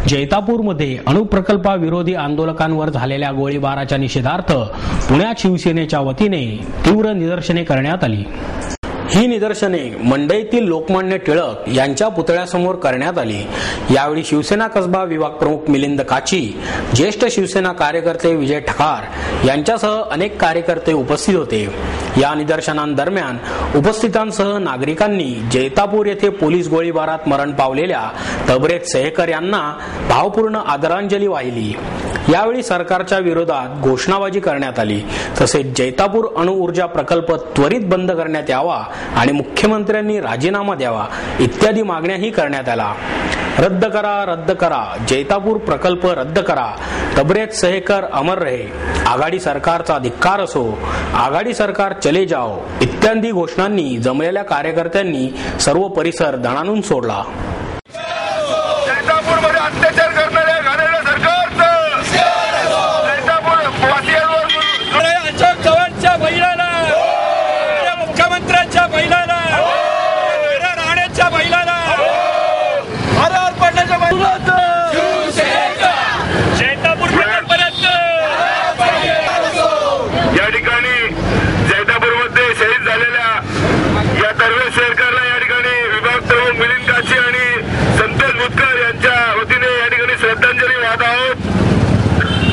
जैतापूरमध्ये अणुप्रकल्पाविरोधी आंदोलकांवर झालेल्या गोळीबाराच्या निषेधार्थ पुण्यात शिवसेनेच्या वतीने तीव्र निदर्शने करण्यात आली। ही निदर्शने मंडईतील लोकमान्य टिळक यांच्या पुतळ्यासमोर करण्यात आली। यावेळी शिवसेना कसबा विभाग प्रमुख मिलिंद काची, ज्येष्ठ शिवसेना कार्यकर्ते विजय ठकार यांच्यासह अनेक कार्यकर्ते उपस्थित होते। या निदर्शनांदरम्यान उपस्थितांसह नागरिकांनी जैतापूर येथे पोलीस गोळीबारात मरण पावलेल्या तबरेज सहेकर यांना भावपूर्ण आदरांजली वाहिली। यावेळी सरकारच्या विरोधात घोषणाबाजी करण्यात आली। तसेच जैतापूर अणुऊर्जा प्रकल्प त्वरित बंद करण्यात यावा आणि मुख्यमंत्र्यांनी राजीनामा द्यावा इत्यादी मागण्याही करण्यात आल्या। रद्द करा, रद्द करा, जैतापूर प्रकल्प रद्द करा, तबरेज सहेकर अमर रहे, आघाडी सरकारचा धिक्कार असो, आघाडी सरकार चले जाओ इत्यादी घोषणांनी जमलेल्या कार्यकर्त्यांनी सर्व परिसर दणाणून सोडला।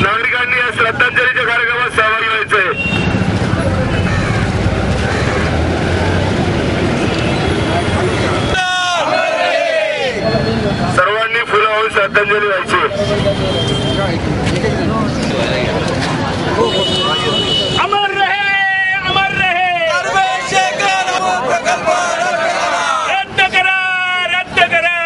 नागरिकांनी या श्रद्धांजलीच्या कार्यक्रमात सहभागी व्हायचे। सर्वांनी फुलं वाहून श्रद्धांजली व्हायची। अमर रहे, अमर रहे, रद्द करा, रद्द करा,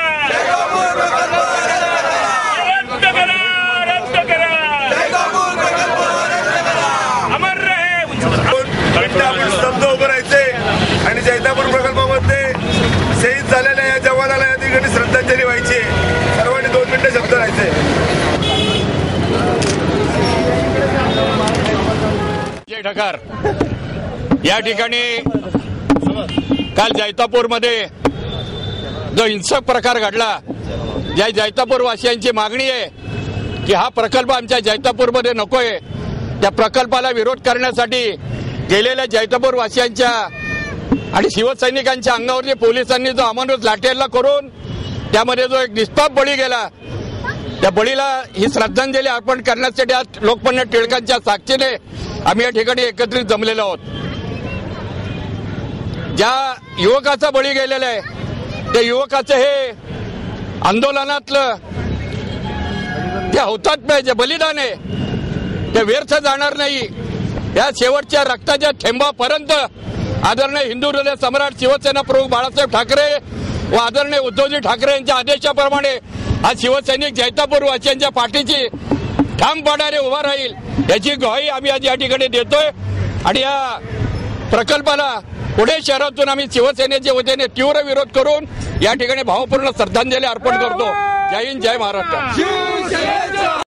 आणि जैतापूर प्रकल्पामध्ये शहीद झालेल्या या जवानाला या ठिकाणी श्रद्धांजली व्हायची। सर्वांनी 2 मिनिटं शब्द राहायचे। विजय ठकार या ठिकाणी काल जैतापूरमध्ये जो हिंसक प्रकार घडला, या जैतापूर वासियांची मागणी आहे की हा प्रकल्प आमच्या जैतापूरमध्ये नकोय। त्या प्रकल्पाला विरोध करण्यासाठी गेलेल्या जैतापूर वासियांच्या आणि शिवसैनिकांच्या अंगावरती पोलिसांनी जो अमानुष लाठीहल्ला करून त्यामध्ये जो एक निष्पाप बळी गेला, त्या बळीला ही श्रद्धांजली अर्पण करण्यासाठी आज लोकमान्य टिळकांच्या साक्षीने आम्ही या ठिकाणी एकत्रित जमलेलो आहोत। ज्या युवकाचा बळी गेलेला आहे त्या युवकाचं हे आंदोलनातलं ते हुतात्म्य जे बलिदान आहे ते व्यर्थ जाणार नाही। या शेवटच्या रक्ताच्या थेंबापर्यंत आदरणीय हिंदू हृदय सम्राट शिवसेना प्रमुख बाळासाहेब ठाकरे व आदरणीय उद्धवजी ठाकरे यांच्या आदेशाप्रमाणे हा शिवसैनिक जैतापूर वासियांच्या पाठीची ठामपणाने उभा राहील याची ग्वाही आम्ही आज या ठिकाणी देतोय। आणि या प्रकल्पाला पुणे शहरातून आम्ही शिवसेनेच्या वतीने तीव्र विरोध करून या ठिकाणी भावपूर्ण श्रद्धांजली अर्पण करतो। जय हिंद, जय महाराष्ट्र।